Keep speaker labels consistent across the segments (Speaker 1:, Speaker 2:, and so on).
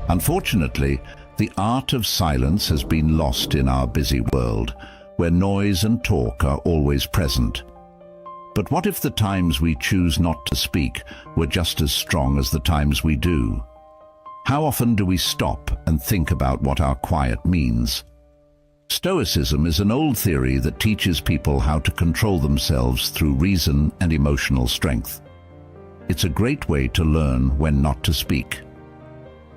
Speaker 1: Unfortunately, the art of silence has been lost in our busy world, where noise and talk are always present. But what if the times we choose not to speak were just as strong as the times we do? How often do we stop and think about what our quiet means? Stoicism is an old theory that teaches people how to control themselves through reason and emotional strength. It's a great way to learn when not to speak.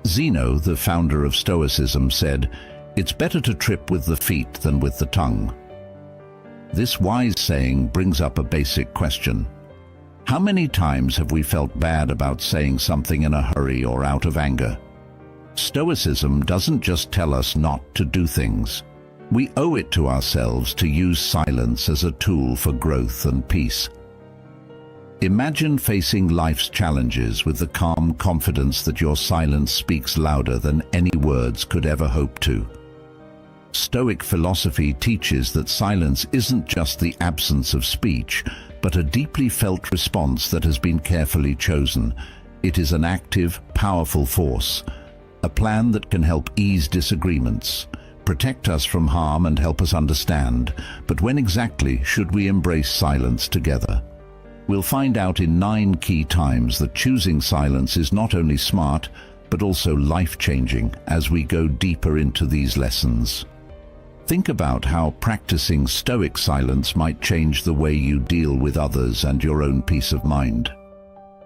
Speaker 1: Zeno, the founder of Stoicism, said, "It's better to trip with the feet than with the tongue." This wise saying brings up a basic question. How many times have we felt bad about saying something in a hurry or out of anger? Stoicism doesn't just tell us not to do things. We owe it to ourselves to use silence as a tool for growth and peace. Imagine facing life's challenges with the calm confidence that your silence speaks louder than any words could ever hope to. Stoic philosophy teaches that silence isn't just the absence of speech, but a deeply felt response that has been carefully chosen. It is an active, powerful force, a plan that can help ease disagreements, protect us from harm and help us understand. But when exactly should we embrace silence together? We'll find out in 9 key times that choosing silence is not only smart, but also life-changing as we go deeper into these lessons. Think about how practicing Stoic silence might change the way you deal with others and your own peace of mind.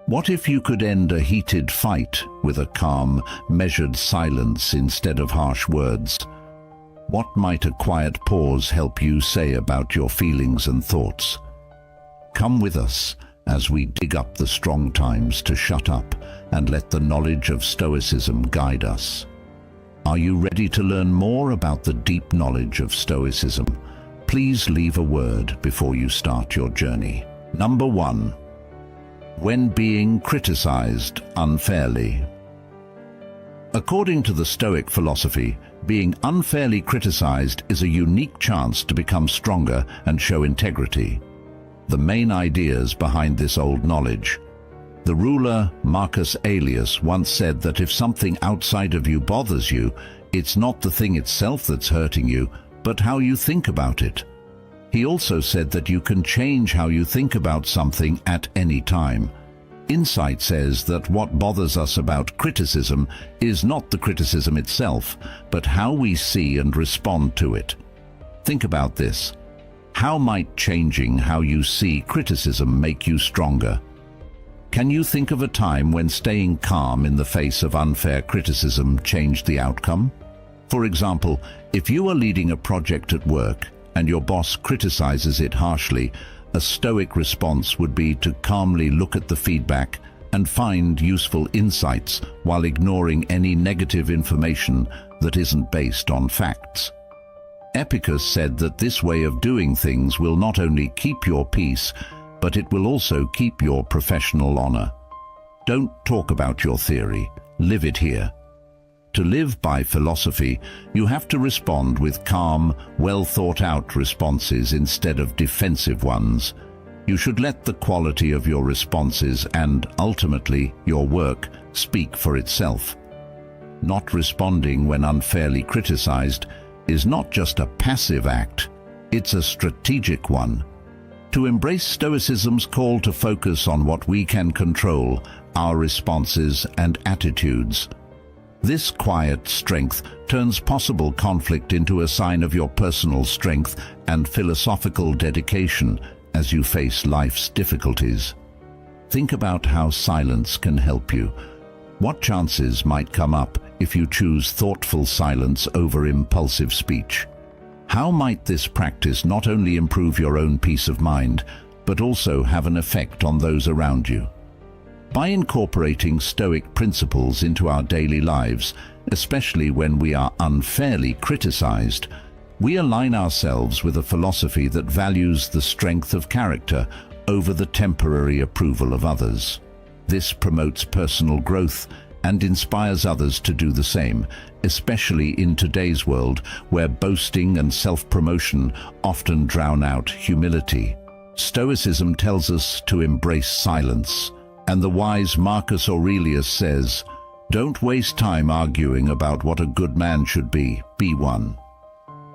Speaker 1: What if you could end a heated fight with a calm, measured silence instead of harsh words? What might a quiet pause help you say about your feelings and thoughts? Come with us as we dig up the strong times to shut up and let the knowledge of Stoicism guide us. Are you ready to learn more about the deep knowledge of Stoicism? Please leave a word before you start your journey. Number 1. When being criticized unfairly. According to the Stoic philosophy, being unfairly criticized is a unique chance to become stronger and show integrity. The main ideas behind this old knowledge. The ruler Marcus Aurelius once said that if something outside of you bothers you, it's not the thing itself that's hurting you, but how you think about it. He also said that you can change how you think about something at any time. Insight says that what bothers us about criticism is not the criticism itself, but how we see and respond to it. Think about this. How might changing how you see criticism make you stronger? Can you think of a time when staying calm in the face of unfair criticism changed the outcome? For example, if you are leading a project at work and your boss criticizes it harshly, a Stoic response would be to calmly look at the feedback and find useful insights while ignoring any negative information that isn't based on facts. Epictetus said that this way of doing things will not only keep your peace, but it will also keep your professional honor. Don't talk about your theory, live it here. To live by philosophy, you have to respond with calm, well-thought-out responses instead of defensive ones. You should let the quality of your responses and, ultimately, your work speak for itself. Not responding when unfairly criticized is not just a passive act, it's a strategic one. To embrace Stoicism's call to focus on what we can control, our responses and attitudes. This quiet strength turns possible conflict into a sign of your personal strength and philosophical dedication as you face life's difficulties. Think about how silence can help you. What chances might come up if you choose thoughtful silence over impulsive speech? How might this practice not only improve your own peace of mind, but also have an effect on those around you? By incorporating Stoic principles into our daily lives, especially when we are unfairly criticized, we align ourselves with a philosophy that values the strength of character over the temporary approval of others. This promotes personal growth and inspires others to do the same, especially in today's world where boasting and self-promotion often drown out humility. Stoicism tells us to embrace silence, and the wise Marcus Aurelius says, Don't waste time arguing about what a good man should be. Be one.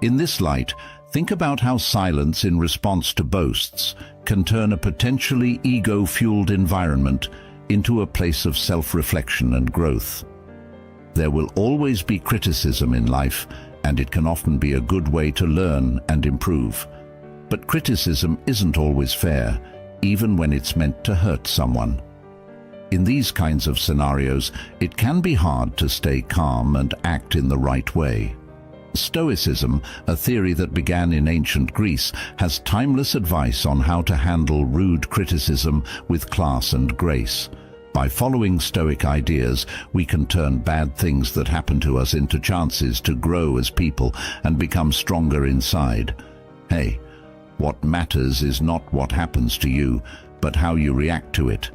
Speaker 1: In this light, think about how silence in response to boasts can turn a potentially ego-fueled environment into a place of self-reflection and growth. There will always be criticism in life, and it can often be a good way to learn and improve. But criticism isn't always fair, even when it's meant to hurt someone. In these kinds of scenarios, it can be hard to stay calm and act in the right way. Stoicism, a theory that began in ancient Greece, has timeless advice on how to handle rude criticism with class and grace. By following Stoic ideas, we can turn bad things that happen to us into chances to grow as people and become stronger inside. Hey, what matters is not what happens to you, but how you react to it.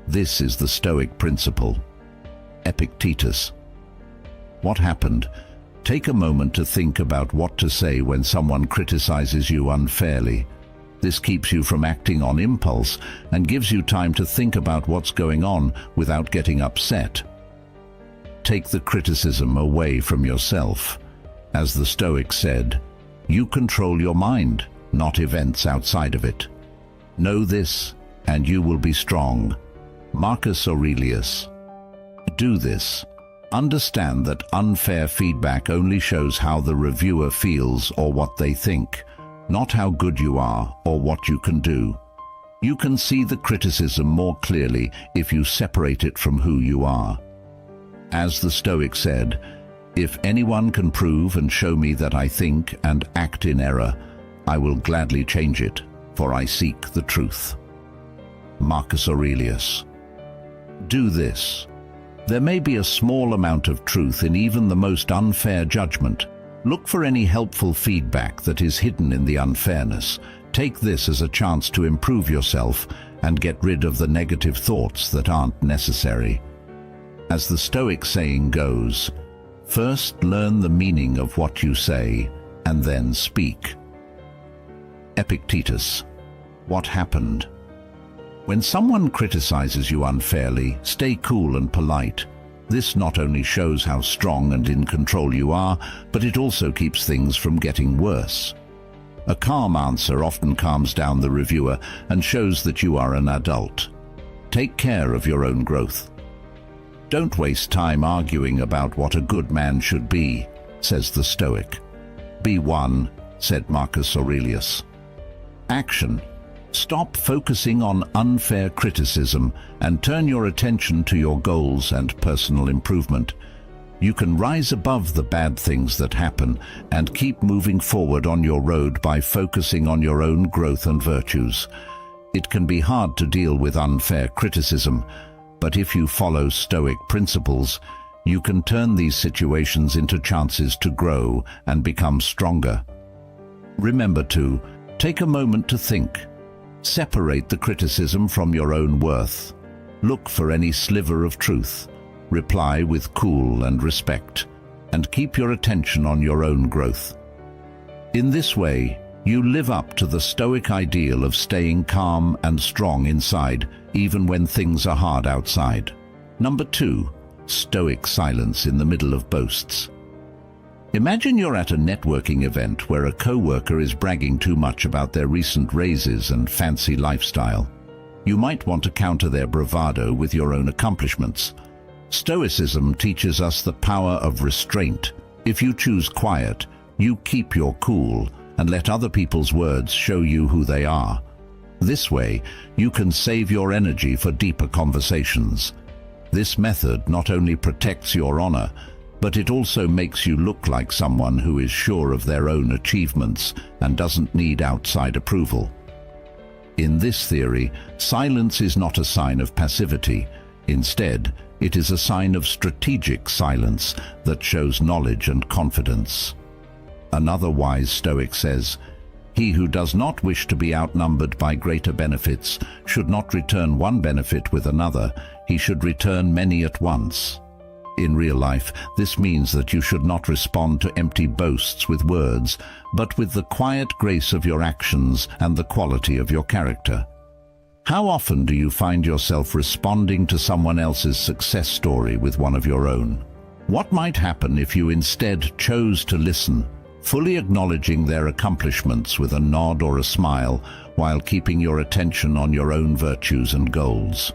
Speaker 1: This is the Stoic principle. Epictetus. What happened? Take a moment to think about what to say when someone criticizes you unfairly. This keeps you from acting on impulse and gives you time to think about what's going on without getting upset. Take the criticism away from yourself. As the Stoics said, you control your mind, not events outside of it. Know this, and you will be strong. Marcus Aurelius. Do this. Understand that unfair feedback only shows how the reviewer feels or what they think, not how good you are or what you can do. You can see the criticism more clearly if you separate it from who you are. As the Stoic said, "If anyone can prove and show me that I think and act in error, I will gladly change it, for I seek the truth." Marcus Aurelius. Do this. There may be a small amount of truth in even the most unfair judgment. Look for any helpful feedback that is hidden in the unfairness. Take this as a chance to improve yourself and get rid of the negative thoughts that aren't necessary. As the Stoic saying goes, first learn the meaning of what you say and then speak. Epictetus. What happened? When someone criticizes you unfairly, stay cool and polite. This not only shows how strong and in control you are, but it also keeps things from getting worse. A calm answer often calms down the reviewer and shows that you are an adult. Take care of your own growth. Don't waste time arguing about what a good man should be, says the Stoic. Be one, said Marcus Aurelius. Action. Stop focusing on unfair criticism and turn your attention to your goals and personal improvement. You can rise above the bad things that happen and keep moving forward on your road by focusing on your own growth and virtues. It can be hard to deal with unfair criticism, but if you follow Stoic principles, you can turn these situations into chances to grow and become stronger. Remember to take a moment to think. Separate the criticism from your own worth. Look for any sliver of truth. Reply with cool and respect, and keep your attention on your own growth. In this way, you live up to the Stoic ideal of staying calm and strong inside, even when things are hard outside. Number 2, Stoic silence in the middle of boasts. Imagine you're at a networking event where a co-worker is bragging too much about their recent raises and fancy lifestyle. You might want to counter their bravado with your own accomplishments. Stoicism teaches us the power of restraint. If you choose quiet, you keep your cool and let other people's words show you who they are. This way, you can save your energy for deeper conversations. This method not only protects your honor, but it also makes you look like someone who is sure of their own achievements and doesn't need outside approval. In this theory, silence is not a sign of passivity. Instead, it is a sign of strategic silence that shows knowledge and confidence. Another wise Stoic says, "He who does not wish to be outnumbered by greater benefits should not return one benefit with another, he should return many at once." In real life, this means that you should not respond to empty boasts with words, but with the quiet grace of your actions and the quality of your character. How often do you find yourself responding to someone else's success story with one of your own? What might happen if you instead chose to listen, fully acknowledging their accomplishments with a nod or a smile, while keeping your attention on your own virtues and goals?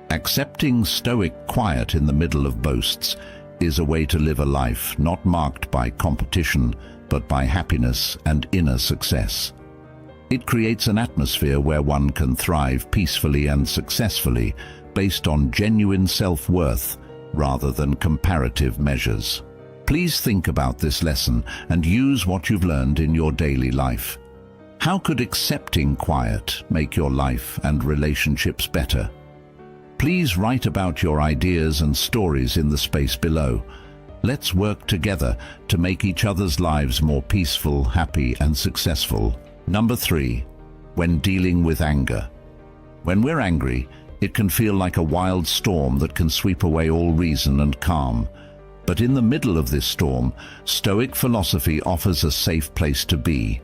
Speaker 1: Accepting stoic quiet in the middle of boasts is a way to live a life not marked by competition, but by happiness and inner success. It creates an atmosphere where one can thrive peacefully and successfully based on genuine self-worth rather than comparative measures. Please think about this lesson and use what you've learned in your daily life. How could accepting quiet make your life and relationships better? Please write about your ideas and stories in the space below. Let's work together to make each other's lives more peaceful, happy, and successful. Number 3. When dealing with anger. When we're angry, it can feel like a wild storm that can sweep away all reason and calm. But in the middle of this storm, Stoic philosophy offers a safe place to be,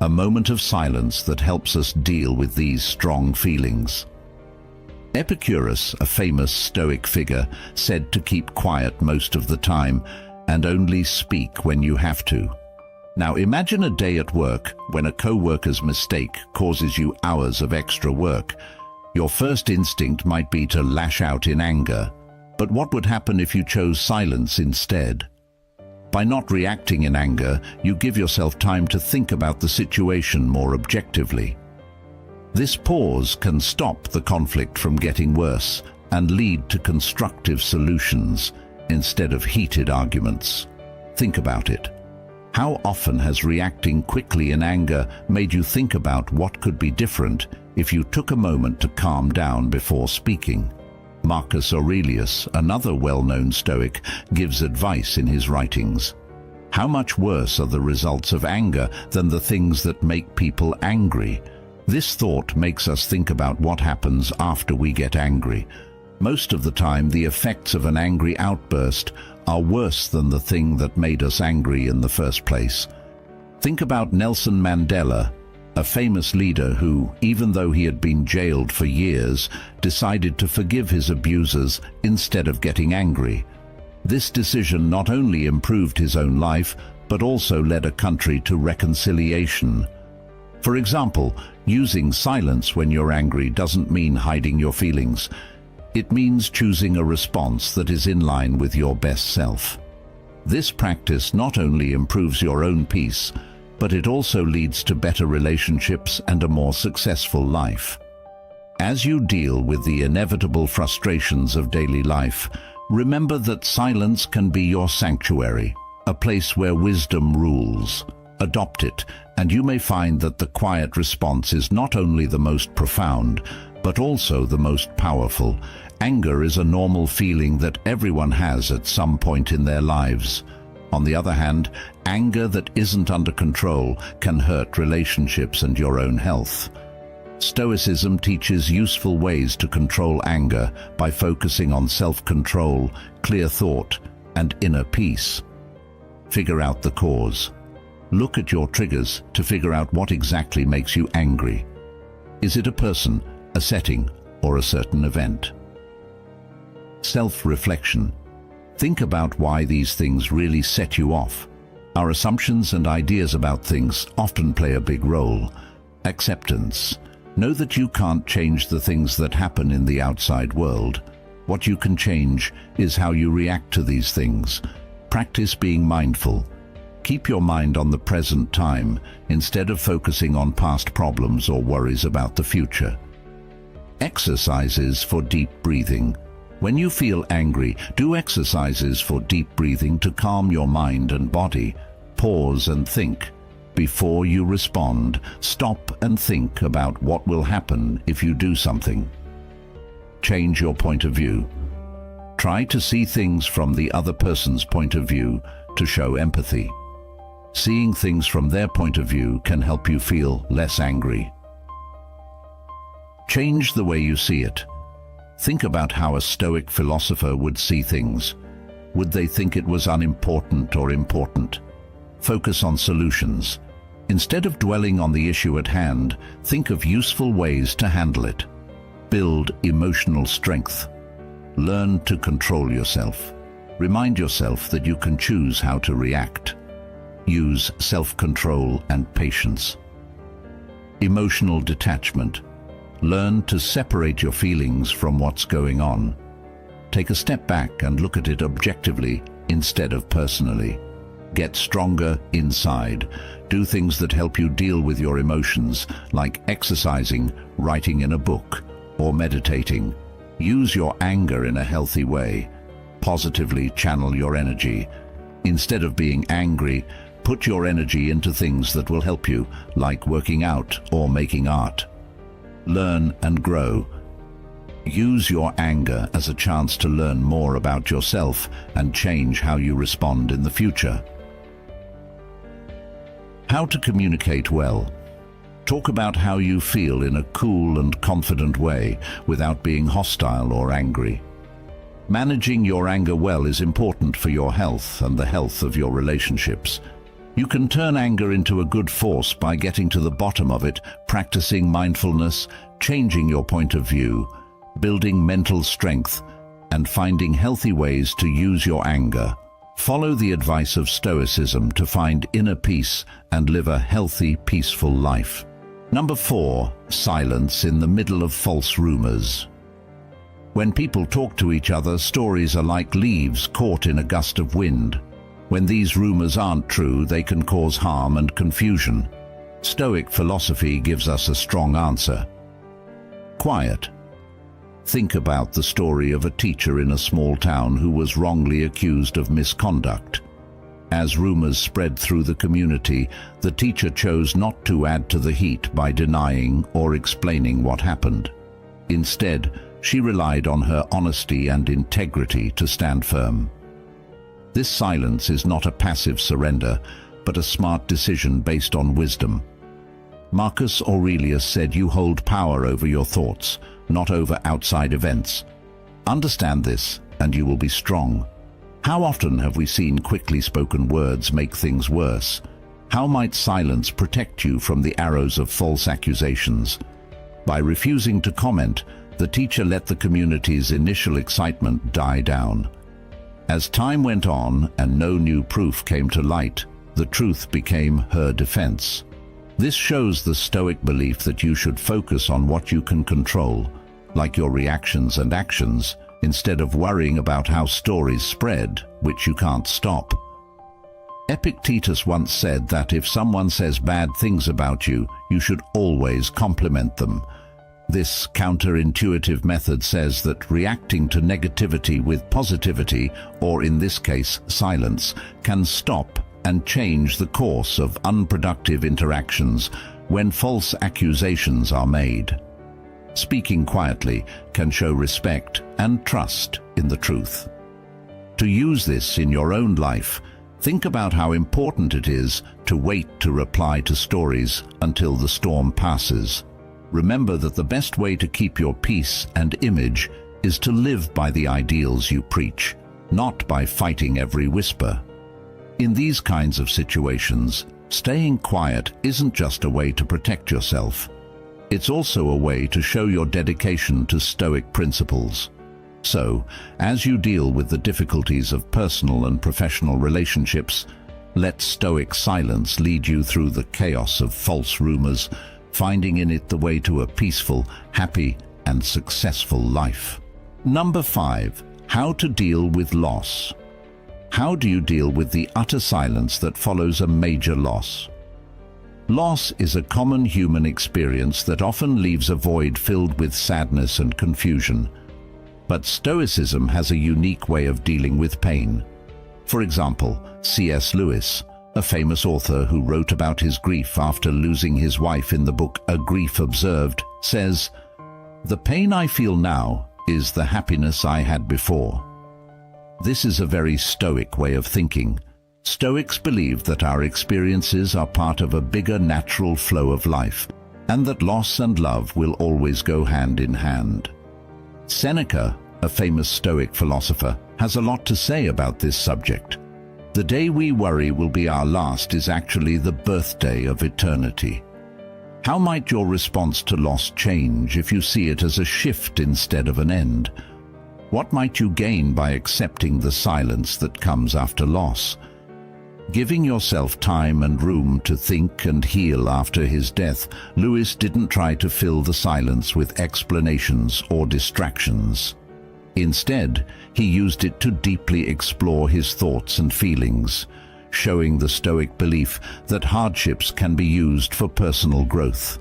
Speaker 1: a moment of silence that helps us deal with these strong feelings. Epictetus, a famous Stoic figure, said to keep quiet most of the time and only speak when you have to. Now imagine a day at work when a co-worker's mistake causes you hours of extra work. Your first instinct might be to lash out in anger, but what would happen if you chose silence instead? By not reacting in anger, you give yourself time to think about the situation more objectively. This pause can stop the conflict from getting worse and lead to constructive solutions instead of heated arguments. Think about it. How often has reacting quickly in anger made you think about what could be different if you took a moment to calm down before speaking? Marcus Aurelius, another well-known Stoic, gives advice in his writings. How much worse are the results of anger than the things that make people angry? This thought makes us think about what happens after we get angry. Most of the time, the effects of an angry outburst are worse than the thing that made us angry in the first place. Think about Nelson Mandela, a famous leader who, even though he had been jailed for years, decided to forgive his abusers instead of getting angry. This decision not only improved his own life, but also led a country to reconciliation. For example, using silence when you're angry doesn't mean hiding your feelings. It means choosing a response that is in line with your best self. This practice not only improves your own peace, but it also leads to better relationships and a more successful life. As you deal with the inevitable frustrations of daily life, remember that silence can be your sanctuary, a place where wisdom rules. Adopt it, and you may find that the quiet response is not only the most profound, but also the most powerful. Anger is a normal feeling that everyone has at some point in their lives. On the other hand, anger that isn't under control can hurt relationships and your own health. Stoicism teaches useful ways to control anger by focusing on self-control, clear thought, and inner peace. Figure out the cause. Look at your triggers to figure out what exactly makes you angry. Is it a person, a setting, or a certain event? Self-reflection. Think about why these things really set you off. Our assumptions and ideas about things often play a big role. Acceptance. Know that you can't change the things that happen in the outside world. What you can change is how you react to these things. Practice being mindful. Keep your mind on the present time instead of focusing on past problems or worries about the future. Exercises for deep breathing. When you feel angry, do exercises for deep breathing to calm your mind and body. Pause and think. Before you respond, stop and think about what will happen if you do something. Change your point of view. Try to see things from the other person's point of view to show empathy. Seeing things from their point of view can help you feel less angry. Change the way you see it. Think about how a Stoic philosopher would see things. Would they think it was unimportant or important? Focus on solutions. Instead of dwelling on the issue at hand, think of useful ways to handle it. Build emotional strength. Learn to control yourself. Remind yourself that you can choose how to react. Use self-control and patience. Emotional detachment. Learn to separate your feelings from what's going on. Take a step back and look at it objectively instead of personally. Get stronger inside. Do things that help you deal with your emotions, like exercising, writing in a book, or meditating. Use your anger in a healthy way. Positively channel your energy. Instead of being angry, put your energy into things that will help you, like working out or making art. Learn and grow. Use your anger as a chance to learn more about yourself and change how you respond in the future. How to communicate well. Talk about how you feel in a cool and confident way without being hostile or angry. Managing your anger well is important for your health and the health of your relationships. You can turn anger into a good force by getting to the bottom of it, practicing mindfulness, changing your point of view, building mental strength, and finding healthy ways to use your anger. Follow the advice of Stoicism to find inner peace and live a healthy, peaceful life. Number 4, silence in the middle of false rumors. When people talk to each other, stories are like leaves caught in a gust of wind. When these rumors aren't true, they can cause harm and confusion. Stoic philosophy gives us a strong answer. Quiet. Think about the story of a teacher in a small town who was wrongly accused of misconduct. As rumors spread through the community, the teacher chose not to add to the heat by denying or explaining what happened. Instead, she relied on her honesty and integrity to stand firm. This silence is not a passive surrender, but a smart decision based on wisdom. Marcus Aurelius said, "You hold power over your thoughts, not over outside events." Understand this, and you will be strong. How often have we seen quickly spoken words make things worse? How might silence protect you from the arrows of false accusations? By refusing to comment, the teacher let the community's initial excitement die down. As time went on and no new proof came to light, the truth became her defense. This shows the Stoic belief that you should focus on what you can control, like your reactions and actions, instead of worrying about how stories spread, which you can't stop. Epictetus once said that if someone says bad things about you, you should always compliment them. This counterintuitive method says that reacting to negativity with positivity, or in this case, silence, can stop and change the course of unproductive interactions when false accusations are made. Speaking quietly can show respect and trust in the truth. To use this in your own life, think about how important it is to wait to reply to stories until the storm passes. Remember that the best way to keep your peace and image is to live by the ideals you preach, not by fighting every whisper. In these kinds of situations, staying quiet isn't just a way to protect yourself. It's also a way to show your dedication to Stoic principles. So, as you deal with the difficulties of personal and professional relationships, let Stoic silence lead you through the chaos of false rumors, finding in it the way to a peaceful, happy, and successful life. Number 5, how to deal with loss. How do you deal with the utter silence that follows a major loss? Loss is a common human experience that often leaves a void filled with sadness and confusion. But Stoicism has a unique way of dealing with pain. For example, C.S. Lewis, a famous author who wrote about his grief after losing his wife in the book A Grief Observed, says, "The pain I feel now is the happiness I had before." This is a very Stoic way of thinking. Stoics believe that our experiences are part of a bigger natural flow of life, and that loss and love will always go hand in hand. Seneca, a famous Stoic philosopher, has a lot to say about this subject. "The day we worry will be our last is actually the birthday of eternity." How might your response to loss change if you see it as a shift instead of an end? What might you gain by accepting the silence that comes after loss? Giving yourself time and room to think and heal after his death, Lewis didn't try to fill the silence with explanations or distractions. Instead, he used it to deeply explore his thoughts and feelings, showing the Stoic belief that hardships can be used for personal growth.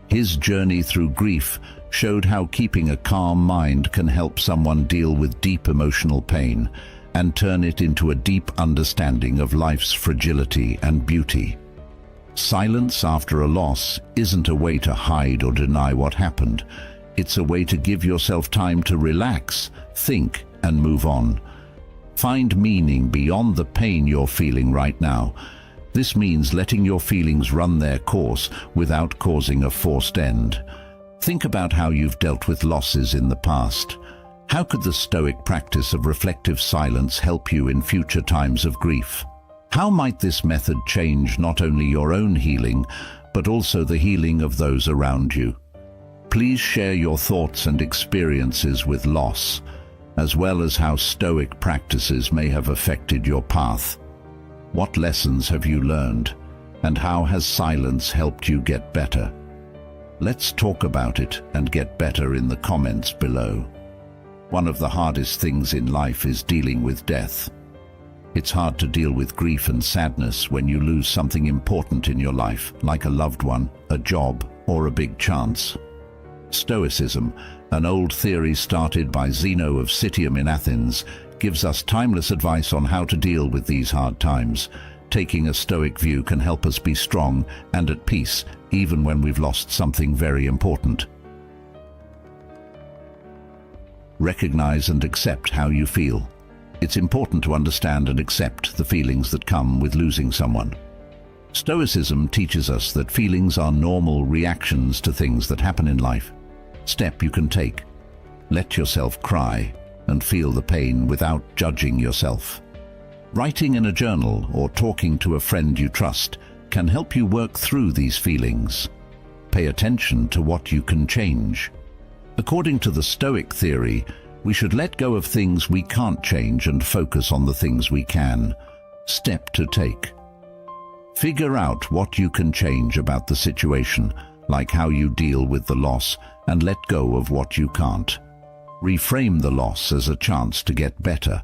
Speaker 1: His journey through grief showed how keeping a calm mind can help someone deal with deep emotional pain and turn it into a deep understanding of life's fragility and beauty. Silence after a loss isn't a way to hide or deny what happened. It's a way to give yourself time to relax, think, and move on. Find meaning beyond the pain you're feeling right now. This means letting your feelings run their course without causing a forced end. Think about how you've dealt with losses in the past. How could the Stoic practice of reflective silence help you in future times of grief? How might this method change not only your own healing, but also the healing of those around you? Please share your thoughts and experiences with loss, as well as how Stoic practices may have affected your path. What lessons have you learned, and how has silence helped you get better? Let's talk about it and get better in the comments below. One of the hardest things in life is dealing with death. It's hard to deal with grief and sadness when you lose something important in your life, like a loved one, a job, or a big chance. Stoicism, an old theory started by Zeno of Citium in Athens, gives us timeless advice on how to deal with these hard times. Taking a Stoic view can help us be strong and at peace, even when we've lost something very important. Recognize and accept how you feel. It's important to understand and accept the feelings that come with losing someone. Stoicism teaches us that feelings are normal reactions to things that happen in life. Step you can take. Let yourself cry and feel the pain without judging yourself. Writing in a journal or talking to a friend you trust can help you work through these feelings. Pay attention to what you can change. According to the Stoic theory, we should let go of things we can't change and focus on the things we can. Step to take. Figure out what you can change about the situation, like how you deal with the loss, and let go of what you can't. Reframe the loss as a chance to get better.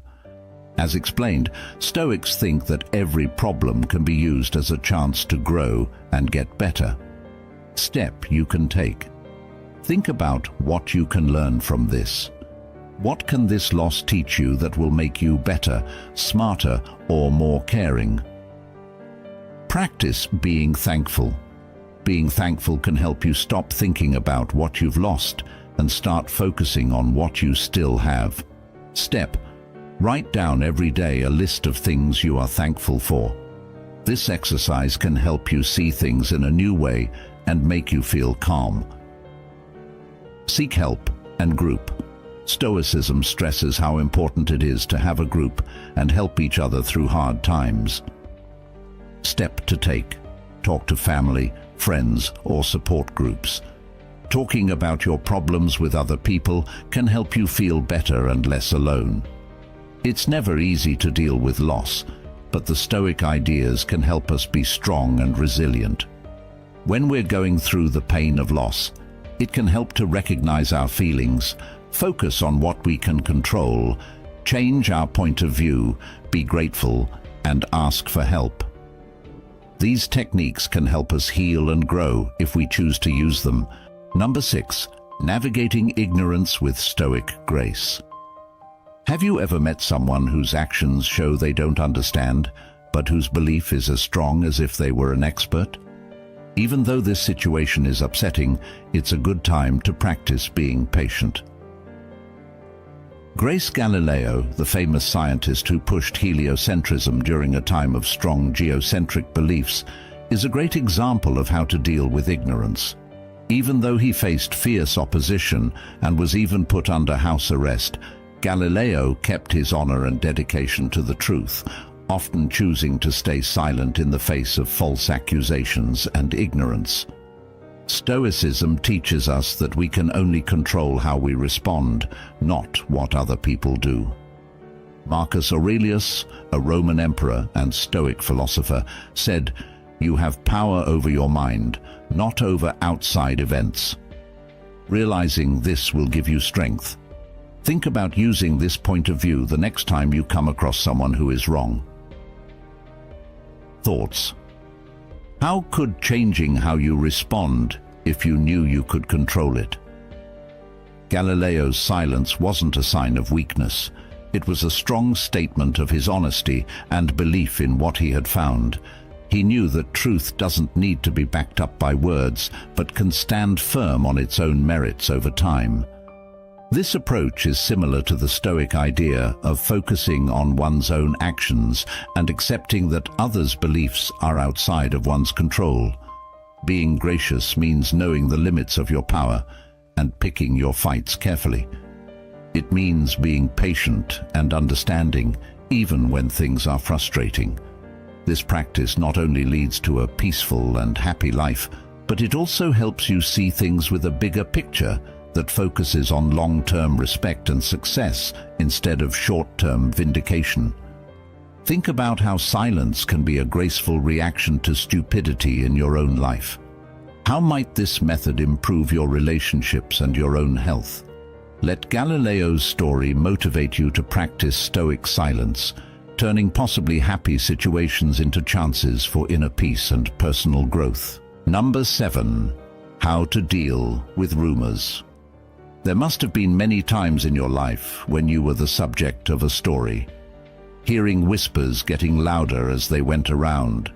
Speaker 1: As explained, Stoics think that every problem can be used as a chance to grow and get better. Step you can take. Think about what you can learn from this. What can this loss teach you that will make you better, smarter, or more caring? Practice being thankful. Being thankful can help you stop thinking about what you've lost and start focusing on what you still have. Step: write down every day a list of things you are thankful for. This exercise can help you see things in a new way and make you feel calm. Seek help and group. Stoicism stresses how important it is to have a group and help each other through hard times. Step to take. Talk to family, friends, or support groups. Talking about your problems with other people can help you feel better and less alone. It's never easy to deal with loss, but the Stoic ideas can help us be strong and resilient. When we're going through the pain of loss, it can help to recognize our feelings, focus on what we can control, change our point of view, be grateful, and ask for help. These techniques can help us heal and grow if we choose to use them. Number 6. Navigating ignorance with Stoic grace. Have you ever met someone whose actions show they don't understand, but whose belief is as strong as if they were an expert? Even though this situation is upsetting, it's a good time to practice being patient. Grace Galileo, the famous scientist who pushed heliocentrism during a time of strong geocentric beliefs, is a great example of how to deal with ignorance. Even though he faced fierce opposition and was even put under house arrest, Galileo kept his honor and dedication to the truth, often choosing to stay silent in the face of false accusations and ignorance. Stoicism teaches us that we can only control how we respond, not what other people do. Marcus Aurelius, a Roman emperor and Stoic philosopher, said, "You have power over your mind, not over outside events." Realizing this will give you strength. Think about using this point of view the next time you come across someone who is wrong. Thoughts. How could changing how you respond if you knew you could control it? Galileo's silence wasn't a sign of weakness. It was a strong statement of his honesty and belief in what he had found. He knew that truth doesn't need to be backed up by words, but can stand firm on its own merits over time. This approach is similar to the Stoic idea of focusing on one's own actions and accepting that others' beliefs are outside of one's control. Being gracious means knowing the limits of your power and picking your fights carefully. It means being patient and understanding, even when things are frustrating. This practice not only leads to a peaceful and happy life, but it also helps you see things with a bigger picture that focuses on long-term respect and success instead of short-term vindication. Think about how silence can be a graceful reaction to stupidity in your own life. How might this method improve your relationships and your own health? Let Galileo's story motivate you to practice Stoic silence, turning possibly happy situations into chances for inner peace and personal growth. Number 7. How to deal with rumors. There must have been many times in your life when you were the subject of a story, hearing whispers getting louder as they went around.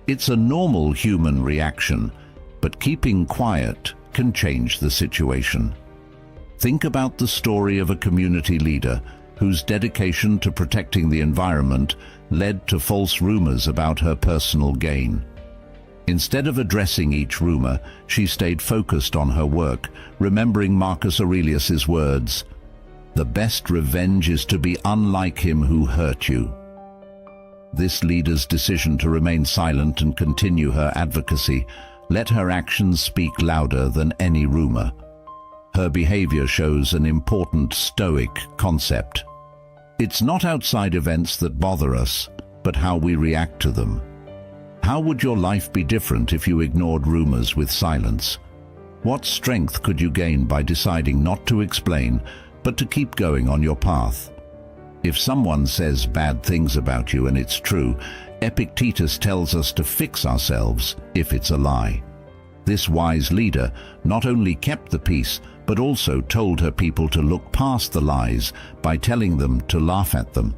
Speaker 1: It's a normal human reaction, but keeping quiet can change the situation. Think about the story of a community leader whose dedication to protecting the environment led to false rumors about her personal gain. Instead of addressing each rumor, she stayed focused on her work, remembering Marcus Aurelius's words, "The best revenge is to be unlike him who hurt you." This leader's decision to remain silent and continue her advocacy let her actions speak louder than any rumor. Her behavior shows an important Stoic concept. It's not outside events that bother us, but how we react to them. How would your life be different if you ignored rumors with silence? What strength could you gain by deciding not to explain, but to keep going on your path? If someone says bad things about you and it's true, Epictetus tells us to fix ourselves if it's a lie. This wise leader not only kept the peace, but also told her people to look past the lies by telling them to laugh at them.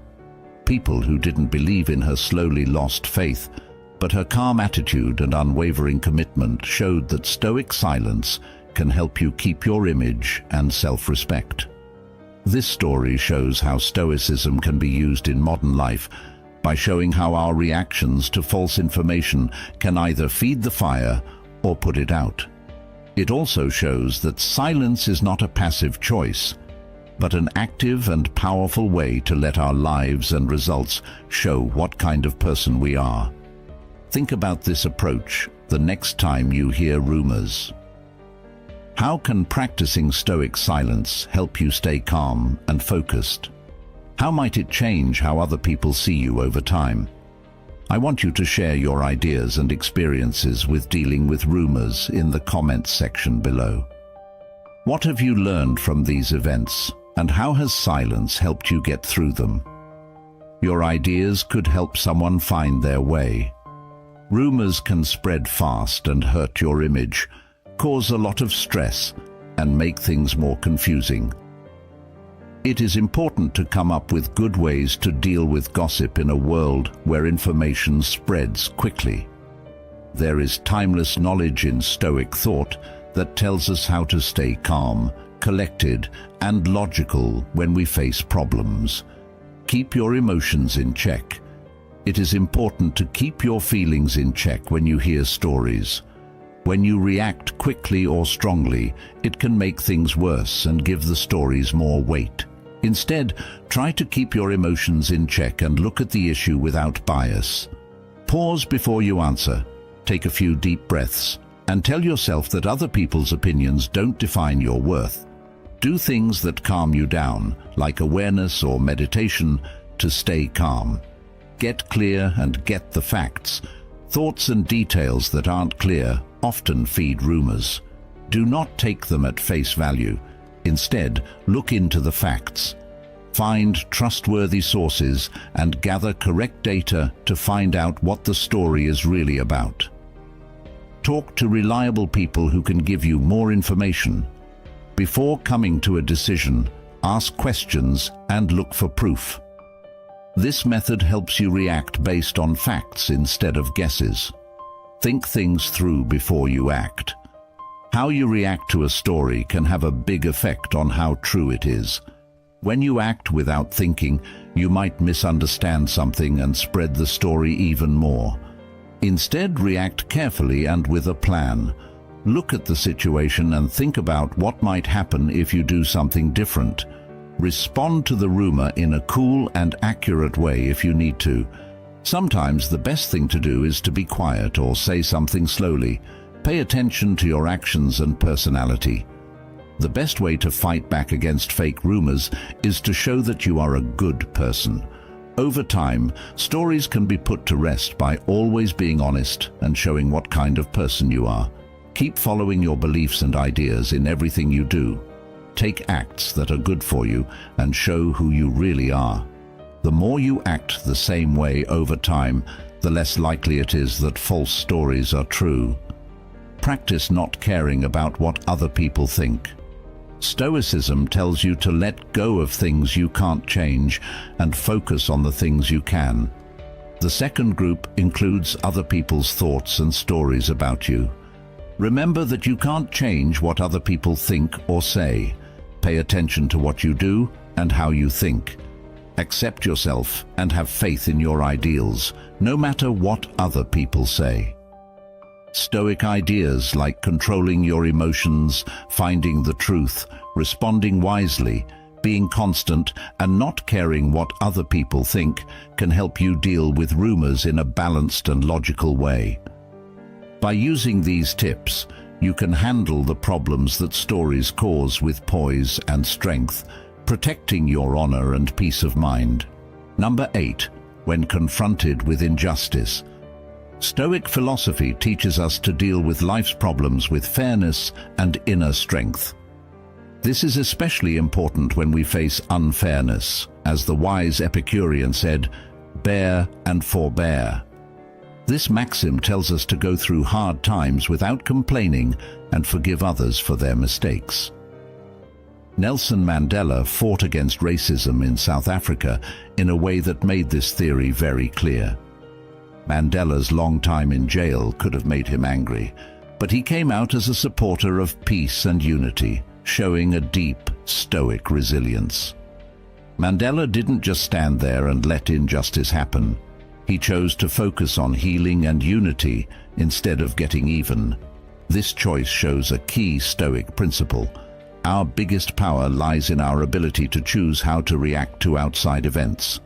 Speaker 1: People who didn't believe in her slowly lost faith, but her calm attitude and unwavering commitment showed that Stoic silence can help you keep your image and self-respect. This story shows how Stoicism can be used in modern life by showing how our reactions to false information can either feed the fire or put it out. It also shows that silence is not a passive choice, but an active and powerful way to let our lives and results show what kind of person we are. Think about this approach the next time you hear rumors. How can practicing Stoic silence help you stay calm and focused? How might it change how other people see you over time? I want you to share your ideas and experiences with dealing with rumors in the comments section below. What have you learned from these events, and how has silence helped you get through them? Your ideas could help someone find their way. Rumors can spread fast and hurt your image, cause a lot of stress, and make things more confusing. It is important to come up with good ways to deal with gossip in a world where information spreads quickly. There is timeless knowledge in Stoic thought that tells us how to stay calm, collected, and logical when we face problems. Keep your emotions in check. It is important to keep your feelings in check when you hear stories. When you react quickly or strongly, it can make things worse and give the stories more weight. Instead, try to keep your emotions in check and look at the issue without bias. Pause before you answer. Take a few deep breaths And tell yourself that other people's opinions don't define your worth. Do things that calm you down, like awareness or meditation, to stay calm. Get clear and get the facts. Thoughts and details that aren't clear often feed rumors. Do not take them at face value. Instead, look into the facts. Find trustworthy sources and gather correct data to find out what the story is really about. Talk to reliable people who can give you more information. Before coming to a decision, ask questions and look for proof. This method helps you react based on facts instead of guesses. Think things through before you act. How you react to a story can have a big effect on how true it is. When you act without thinking, you might misunderstand something and spread the story even more. Instead, react carefully and with a plan. Look at the situation and think about what might happen if you do something different. Respond to the rumor in a cool and accurate way if you need to. Sometimes the best thing to do is to be quiet or say something slowly. Pay attention to your actions and personality. The best way to fight back against fake rumors is to show that you are a good person. Over time, stories can be put to rest by always being honest and showing what kind of person you are. Keep following your beliefs and ideas in everything you do. Take acts that are good for you and show who you really are. The more you act the same way over time, the less likely it is that false stories are true. Practice not caring about what other people think. Stoicism tells you to let go of things you can't change and focus on the things you can. The second group includes other people's thoughts and stories about you. Remember that you can't change what other people think or say. Pay attention to what you do and how you think. Accept yourself and have faith in your ideals, no matter what other people say. Stoic ideas like controlling your emotions, finding the truth, responding wisely, being constant, and not caring what other people think can help you deal with rumors in a balanced and logical way. By using these tips, you can handle the problems that stories cause with poise and strength, protecting your honor and peace of mind. Number 8. When confronted with injustice. Stoic philosophy teaches us to deal with life's problems with fairness and inner strength. This is especially important when we face unfairness. As the wise Epicurean said, "Bear and forbear." This maxim tells us to go through hard times without complaining and forgive others for their mistakes. Nelson Mandela fought against racism in South Africa in a way that made this theory very clear. Mandela's long time in jail could have made him angry, but he came out as a supporter of peace and unity, showing a deep, stoic resilience. Mandela didn't just stand there and let injustice happen. He chose to focus on healing and unity instead of getting even. This choice shows a key Stoic principle. Our biggest power lies in our ability to choose how to react to outside events.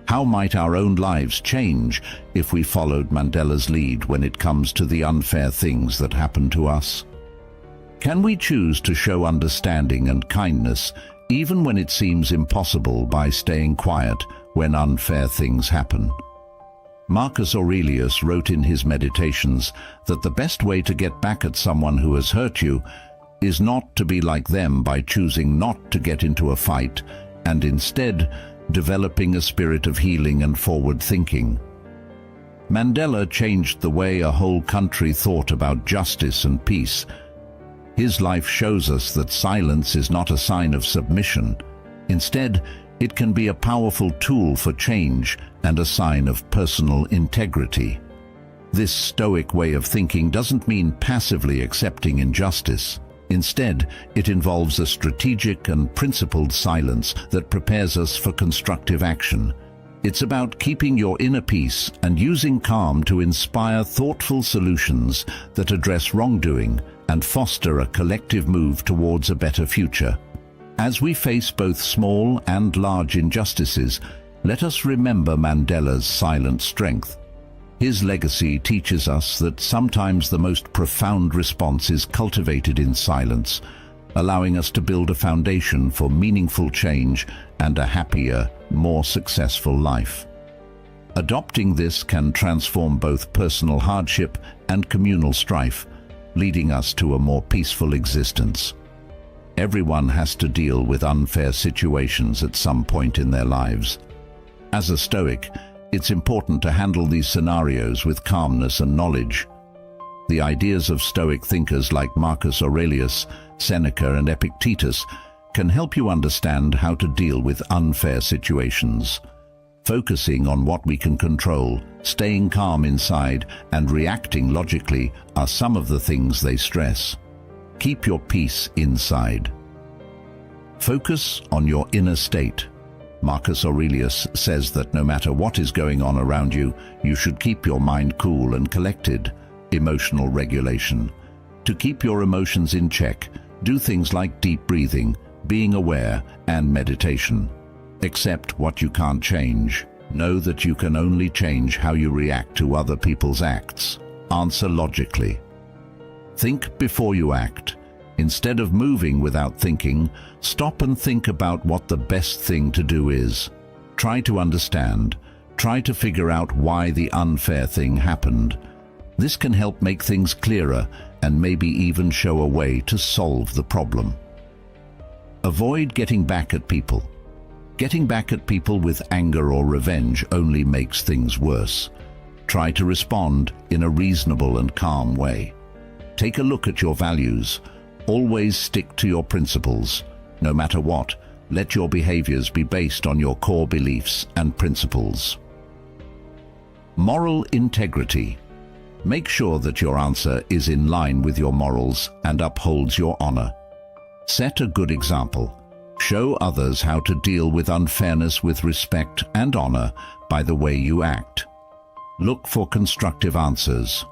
Speaker 1: How might our own lives change if we followed Mandela's lead when it comes to the unfair things that happen to us? Can we choose to show understanding and kindness even when it seems impossible by staying quiet when unfair things happen? Marcus Aurelius wrote in his Meditations that the best way to get back at someone who has hurt you is not to be like them by choosing not to get into a fight, and instead developing a spirit of healing and forward thinking. Mandela changed the way a whole country thought about justice and peace. His life shows us that silence is not a sign of submission. Instead, it can be a powerful tool for change and a sign of personal integrity. This Stoic way of thinking doesn't mean passively accepting injustice. Instead, it involves a strategic and principled silence that prepares us for constructive action. It's about keeping your inner peace and using calm to inspire thoughtful solutions that address wrongdoing and foster a collective move towards a better future. As we face both small and large injustices, let us remember Mandela's silent strength. His legacy teaches us that sometimes the most profound response is cultivated in silence, allowing us to build a foundation for meaningful change and a happier, more successful life. Adopting this can transform both personal hardship and communal strife, leading us to a more peaceful existence. Everyone has to deal with unfair situations at some point in their lives. As a Stoic, it's important to handle these scenarios with calmness and knowledge. The ideas of Stoic thinkers like Marcus Aurelius, Seneca, and Epictetus can help you understand how to deal with unfair situations. Focusing on what we can control, staying calm inside, and reacting logically are some of the things they stress. Keep your peace inside. Focus on your inner state. Marcus Aurelius says that no matter what is going on around you, you should keep your mind cool and collected. Emotional regulation. To keep your emotions in check, do things like deep breathing, being aware, and meditation. Accept what you can't change. Know that you can only change how you react to other people's acts. Answer logically. Think before you act. Instead of moving without thinking, stop and think about what the best thing to do is. Try to understand. Try to figure out why the unfair thing happened. This can help make things clearer and maybe even show a way to solve the problem. Avoid getting back at people. Getting back at people with anger or revenge only makes things worse. Try to respond in a reasonable and calm way. Take a look at your values. Always stick to your principles. No matter what, let your behaviors be based on your core beliefs and principles. Moral integrity. Make sure that your answer is in line with your morals and upholds your honor. Set a good example. Show others how to deal with unfairness with respect and honor by the way you act. Look for constructive answers.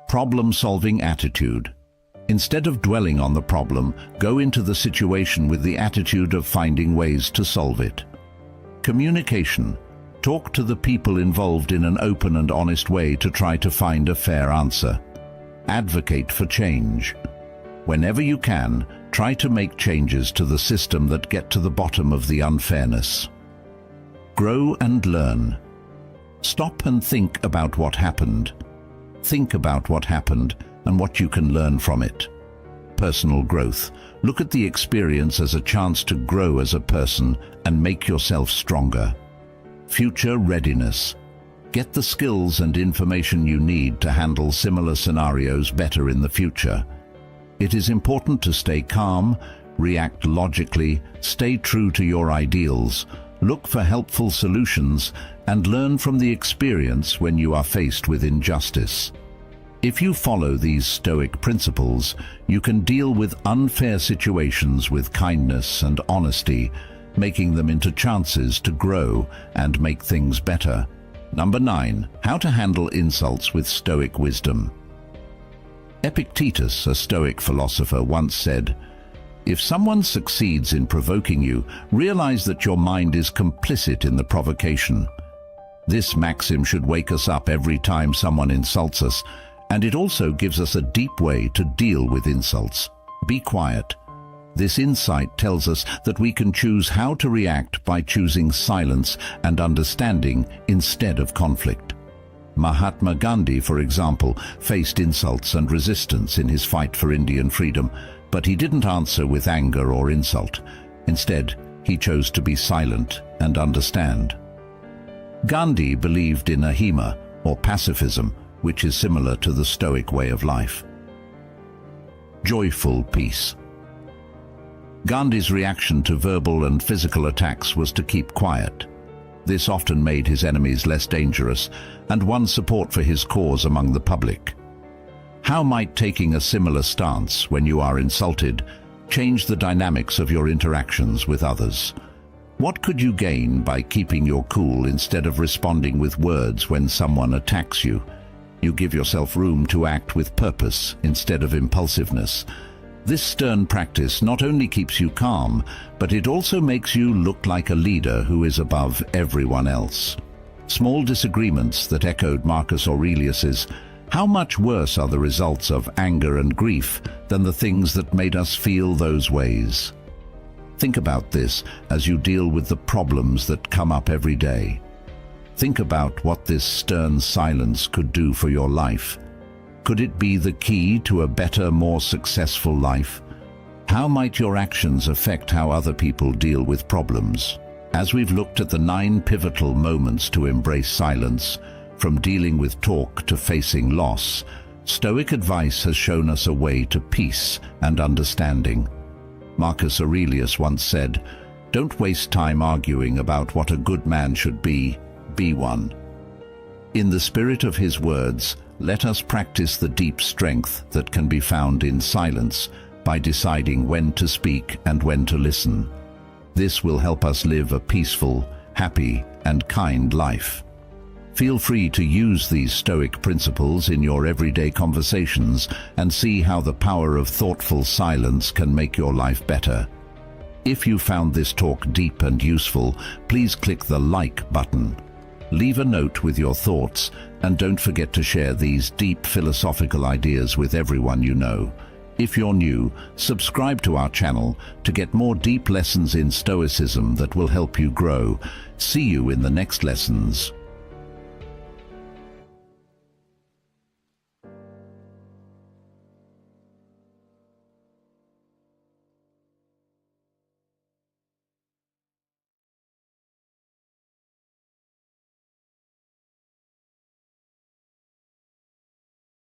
Speaker 1: Problem-solving attitude. Instead of dwelling on the problem, go into the situation with the attitude of finding ways to solve it. Communication. Talk to the people involved in an open and honest way to try to find a fair answer. Advocate for change. Whenever you can, try to make changes to the system that get to the bottom of the unfairness. Grow and learn. Stop and think about what happened. Think about what happened and what you can learn from it. Personal growth. Look at the experience as a chance to grow as a person and make yourself stronger. Future readiness. Get the skills and information you need to handle similar scenarios better in the future. It is important to stay calm, react logically, stay true to your ideals, look for helpful solutions, and learn from the experience when you are faced with injustice. If you follow these Stoic principles, you can deal with unfair situations with kindness and honesty, making them into chances to grow and make things better. Number 9. How to handle insults with Stoic wisdom. Epictetus, a Stoic philosopher, once said, "If someone succeeds in provoking you, realize that your mind is complicit in the provocation." This maxim should wake us up every time someone insults us, and it also gives us a deep way to deal with insults. Be quiet. This insight tells us that we can choose how to react by choosing silence and understanding instead of conflict. Mahatma Gandhi, for example, faced insults and resistance in his fight for Indian freedom, but he didn't answer with anger or insult. Instead, he chose to be silent and understand. Gandhi believed in ahimsa, or pacifism, which is similar to the Stoic way of life. Joyful peace. Gandhi's reaction to verbal and physical attacks was to keep quiet. This often made his enemies less dangerous and won support for his cause among the public. How might taking a similar stance when you are insulted change the dynamics of your interactions with others? What could you gain by keeping your cool instead of responding with words when someone attacks you? You give yourself room to act with purpose instead of impulsiveness. This stern practice not only keeps you calm, but it also makes you look like a leader who is above everyone else. Small disagreements that echoed Marcus Aurelius's, "How much worse are the results of anger and grief than the things that made us feel those ways?" Think about this as you deal with the problems that come up every day. Think about what this stern silence could do for your life. Could it be the key to a better, more successful life? How might your actions affect how other people deal with problems? As we've looked at the 9 pivotal moments to embrace silence, from dealing with talk to facing loss, Stoic advice has shown us a way to peace and understanding. Marcus Aurelius once said, "Don't waste time arguing about what a good man should be one." In the spirit of his words, let us practice the deep strength that can be found in silence by deciding when to speak and when to listen. This will help us live a peaceful, happy, and kind life. Feel free to use these Stoic principles in your everyday conversations and see how the power of thoughtful silence can make your life better. If you found this talk deep and useful, please click the like button. Leave a note with your thoughts, and don't forget to share these deep philosophical ideas with everyone you know. If you're new, subscribe to our channel to get more deep lessons in Stoicism that will help you grow. See you in the next lessons.